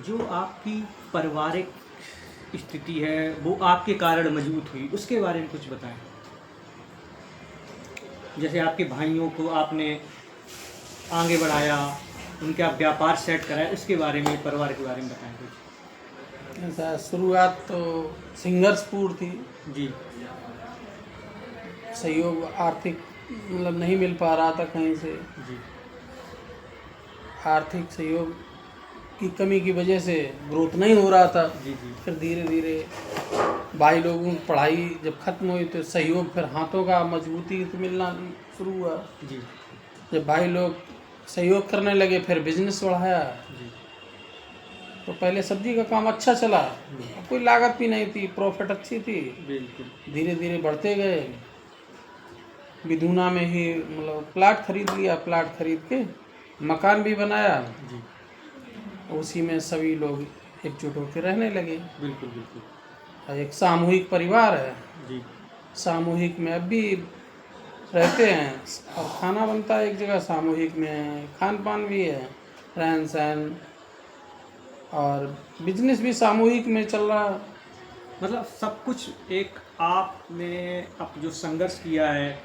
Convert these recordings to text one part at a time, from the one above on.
जो आपकी पारिवारिक स्थिति है वो आपके कारण मजबूत हुई, उसके बारे में कुछ बताएं। जैसे आपके भाइयों को आपने आगे बढ़ाया, उनके आप व्यापार सेट कराए, उसके बारे में, परिवार के बारे में बताएं कुछ। ऐसा शुरुआत तो संघर्षपूर्ण थी। जी सहयोग आर्थिक मतलब नहीं मिल पा रहा था कहीं से। जी आर्थिक सहयोग की कमी की वजह से ग्रोथ नहीं हो रहा था। जी जी फिर धीरे धीरे भाई लोगों की पढ़ाई जब खत्म हुई तो सहयोग, फिर हाथों का मजबूती तो मिलना शुरू हुआ। जी जब भाई लोग सहयोग करने लगे फिर बिजनेस बढ़ाया। जी तो पहले सब्जी का काम अच्छा चला, कोई लागत भी नहीं थी, प्रॉफिट अच्छी थी। बिल्कुल। धीरे धीरे बढ़ते गए। बिधूना में ही मतलब प्लाट खरीद लिया, प्लाट खरीद के मकान भी बनाया। जी उसी में सभी लोग एकजुट होकर रहने लगे। बिल्कुल बिल्कुल। और एक सामूहिक परिवार है। जी सामूहिक में अब भी रहते हैं और खाना बनता है एक जगह, सामूहिक में खान पान भी है, रहन सहन, और बिजनेस भी सामूहिक में चल रहा है। मतलब सब कुछ एक आपने अब जो संघर्ष किया है,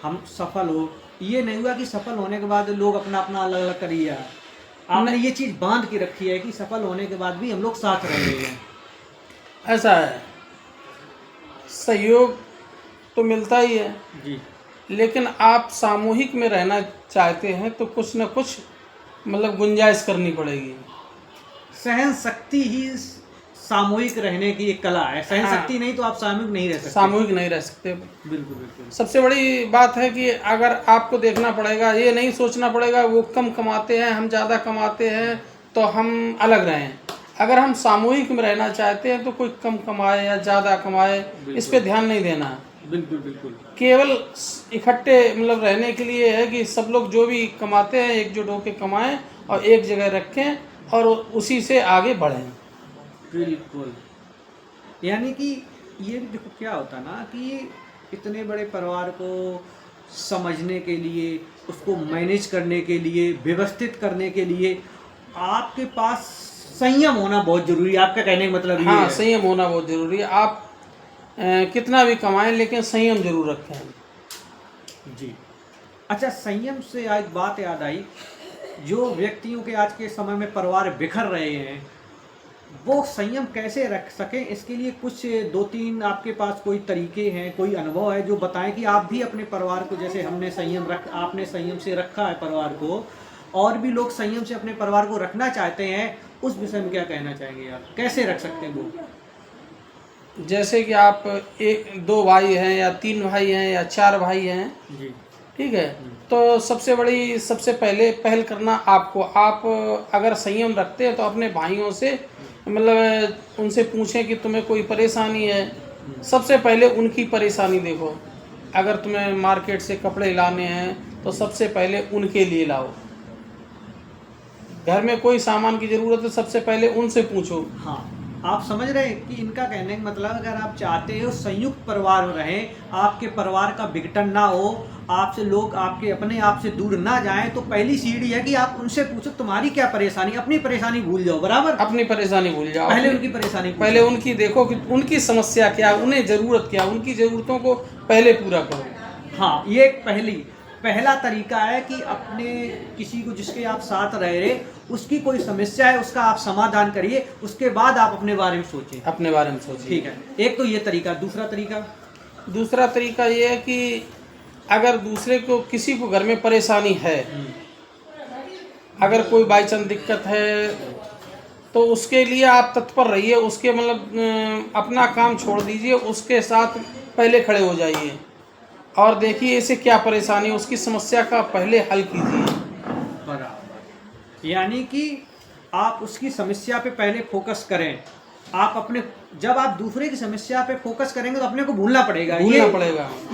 हम सफल हो, ये नहीं हुआ कि सफल होने के बाद लोग अपना अपना अलग अलग कर लिया। आपने ये चीज़ बांध के रखी है कि सफल होने के बाद भी हम लोग साथ रह रहे हैं। ऐसा है, सहयोग तो मिलता ही है, जी लेकिन आप सामूहिक में रहना चाहते हैं तो कुछ न कुछ मतलब गुंजाइश करनी पड़ेगी। सहन शक्ति ही सामूहिक रहने की एक कला है। सहन हाँ। शक्ति नहीं तो आप सामूहिक नहीं रह सकते। सामूहिक नहीं रह सकते। बिल्कुल बिल्कुल। सबसे बड़ी बात है कि अगर आपको देखना पड़ेगा, ये नहीं सोचना पड़ेगा वो कम कमाते हैं हम ज़्यादा कमाते हैं तो हम अलग रहें। अगर हम सामूहिक में रहना चाहते हैं तो कोई कम कमाए या ज़्यादा कमाए, इस पे ध्यान नहीं देना। बिल्कुल बिल्कुल। केवल इकट्ठे मतलब रहने के लिए है कि सब लोग जो भी कमाते हैं एकजुट होकर कमाएं और एक जगह रखें और उसी से आगे बढ़ें। बिल्कुल। यानी कि ये भी देखो क्या होता ना कि इतने बड़े परिवार को समझने के लिए, उसको मैनेज करने के लिए, व्यवस्थित करने के लिए आपके पास संयम होना बहुत जरूरी है। आपका कहने का मतलब ये हाँ, है। संयम होना बहुत जरूरी है। आप कितना भी कमाएं लेकिन संयम जरूर रखें। जी। अच्छा, संयम से आज बात याद आई, जो व्यक्तियों के आज के समय में परिवार बिखर रहे हैं वो संयम कैसे रख सकें, इसके लिए कुछ 2-3 आपके पास कोई तरीके हैं, कोई अनुभव है जो बताएं कि आप भी अपने परिवार को, जैसे हमने आपने संयम से रखा है परिवार को, और भी लोग संयम से अपने परिवार को रखना चाहते हैं, उस विषय में क्या कहना चाहेंगे आप, कैसे रख सकते हैं वो? जैसे कि आप एक दो भाई हैं या 3 भाई हैं या 4 भाई हैं, जी ठीक है, तो सबसे पहले पहल करना आपको। आप अगर संयम रखते हैं तो अपने भाइयों से मतलब उनसे पूछें कि तुम्हें कोई परेशानी है। सबसे पहले उनकी परेशानी देखो। अगर तुम्हें मार्केट से कपड़े लाने हैं तो सबसे पहले उनके लिए लाओ। घर में कोई सामान की ज़रूरत है सबसे पहले उनसे पूछो। हाँ, आप समझ रहे हैं कि इनका कहने का मतलब, अगर आप चाहते हो संयुक्त परिवार में रहें, आपके परिवार का विघटन ना हो, आपसे लोग आपके अपने आप से दूर ना जाएं, तो पहली सीढ़ी है कि आप उनसे पूछो तुम्हारी क्या परेशानी, अपनी परेशानी भूल जाओ। बराबर, अपनी परेशानी भूल जाओ। पहले उनकी परेशानी पूछो। पहले उनकी देखो कि उनकी समस्या क्या, उन्हें ज़रूरत क्या, उनकी ज़रूरतों को पहले पूरा करो। हाँ, ये पहला तरीका है कि अपने किसी को जिसके आप साथ रह रहे, उसकी कोई समस्या है, उसका आप समाधान करिए, उसके बाद आप अपने बारे में सोचें। अपने बारे में सोचिए। ठीक है, एक तो ये तरीका। दूसरा तरीका ये है कि अगर दूसरे को, किसी को घर में परेशानी है, अगर कोई बाई चांस दिक्कत है तो उसके लिए आप तत्पर रहिए। उसके मतलब अपना काम छोड़ दीजिए, उसके साथ पहले खड़े हो जाइए और देखिए इसे क्या परेशानी है, उसकी समस्या का पहले हल कीजिए। बराबर, यानी कि आप उसकी समस्या पे पहले फोकस करें। आप अपने, जब आप दूसरे की समस्या पे फोकस करेंगे तो अपने को भूलना पड़ेगा।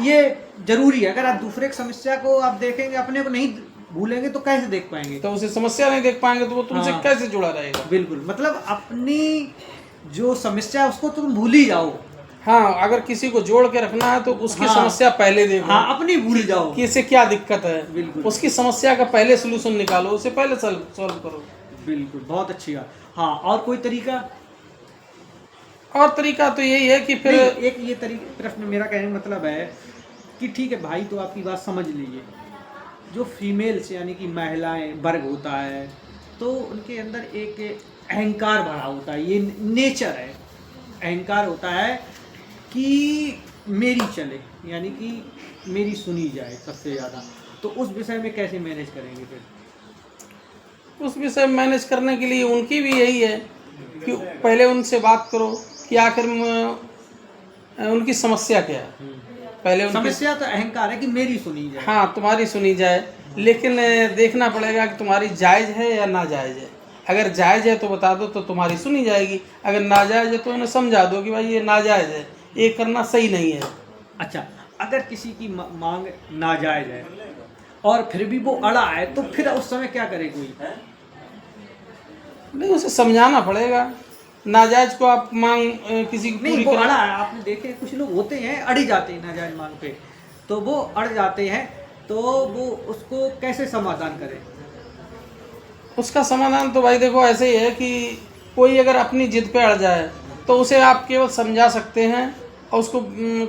ये जरूरी है। अगर आप दूसरे की समस्या को आप देखेंगे, अपने को नहीं भूलेंगे तो कैसे देख पाएंगे? तो उसे समस्या नहीं देख पाएंगे तो वो तुमसे कैसे जुड़ा रहेगा? बिल्कुल, मतलब अपनी जो समस्या है उसको तुम भूल ही जाओ। हाँ, अगर किसी को जोड़ के रखना है तो उसकी समस्या पहले देखो। हाँ, अपनी भूल जाओ कि इसे क्या दिक्कत है। बिल्कुल, उसकी समस्या का पहले सोल्यूशन निकालो, उसे पहले सॉल्व करो। बिल्कुल, बहुत अच्छी बात। हाँ, और कोई तरीका? और तरीका तो यही है कि फिर नहीं, एक ये प्रश्न मेरा कहने का मतलब है कि ठीक है भाई, तो आपकी बात समझ लीजिए, जो फीमेल्स यानी कि महिलाएं वर्ग होता है, तो उनके अंदर एक अहंकार भरा होता है, ये नेचर है, अहंकार होता है कि मेरी चले, यानी कि मेरी सुनी जाए सबसे ज़्यादा। तो उस विषय में कैसे मैनेज करेंगे फिर? उस विषय में मैनेज करने के लिए उनकी भी यही है कि पहले उनसे बात करो कि आखिर उनकी समस्या क्या है। पहले उनकी समस्या तो अहंकार है कि मेरी सुनी जाए। हाँ, तुम्हारी सुनी जाए, लेकिन देखना पड़ेगा कि तुम्हारी जायज़ है या नाजायज़ है। अगर जायज़ है तो बता दो, तो तुम्हारी सुनी जाएगी। अगर नाजायज़ है तो उन्हें समझा दो कि भाई ये नाजायज़ है, ये करना सही नहीं है। अच्छा, अगर किसी की मांग नाजायज है और फिर भी वो अड़ा है, तो फिर उस समय क्या करे कोई? नहीं, उसे समझाना पड़ेगा। नाजायज़ को आप मांग किसी की नहीं, पूरी वो करा अड़ा है, आपने देखे कुछ लोग होते हैं अड़ी जाते हैं नाजायज मांग पे, तो वो अड़ जाते हैं, तो वो उसको कैसे समाधान करें? उसका समाधान तो भाई देखो ऐसे ही है कि कोई अगर अपनी जिद पे अड़ जाए तो उसे आप केवल समझा सकते हैं और उसको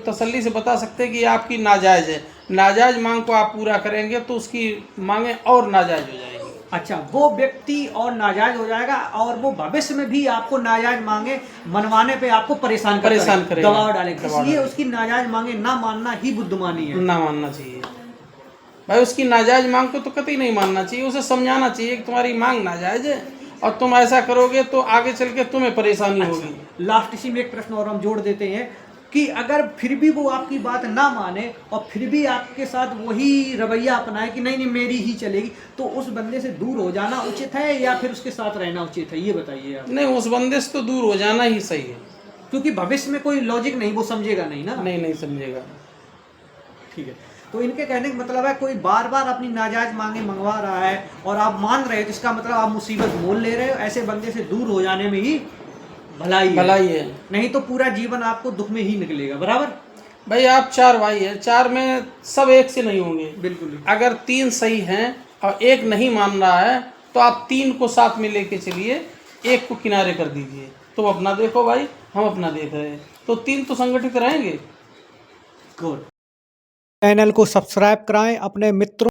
तसल्ली से बता सकते हैं कि ये आपकी नाजायज़ है। नाजायज़ मांग को आप पूरा करेंगे तो उसकी मांगें और नाजायज़ हो जाएंगी। अच्छा, वो व्यक्ति और नाजायज हो जाएगा और वो भविष्य में भी आपको नाजायज मांगे मनवाने पे आपको परेशान करेगा, दबाव डालेगा, इसलिए उसकी नाजायज मांगे ना मानना ही बुद्धिमानी है। ना मानना चाहिए भाई, उसकी नाजायज़ मांग को तो कतई नहीं मानना चाहिए। उसे समझाना चाहिए कि तुम्हारी मांग नाजायज़ है और तुम ऐसा करोगे तो आगे चल के तुम्हें परेशानी होगी। लास्ट इसी में एक प्रश्न और हम जोड़ देते हैं कि अगर फिर भी वो आपकी बात ना माने और फिर भी आपके साथ वही रवैया अपनाए कि नहीं नहीं मेरी ही चलेगी, तो उस बंदे से दूर हो जाना उचित है या फिर उसके साथ रहना उचित है, ये बताइए आप। नहीं, उस बंदे से तो दूर हो जाना ही सही है, क्योंकि भविष्य में कोई लॉजिक नहीं, वो समझेगा नहीं ना। नहीं समझेगा। ठीक है, तो इनके कहने का मतलब है कोई बार बार अपनी नाजायज मांगे मंगवा रहा है और आप मान रहे हो, तो इसका मतलब आप मुसीबत मोल ले रहे हो। ऐसे बंदे से दूर हो जाने में ही भलाई है, नहीं तो पूरा जीवन आपको दुख में ही निकलेगा। बराबर भाई, आप 4 भाई हैं, 4 में सब एक से नहीं होंगे। बिल्कुल। अगर 3 सही हैं और एक नहीं मान रहा है तो आप 3 को साथ में लेके चलिए, एक को किनारे कर दीजिए। तुम अपना देखो भाई, हम अपना देख रहे हैं, तो 3 तो संगठित रहेंगे। गुड। चैनल को सब्सक्राइब कराएं, अपने मित्रों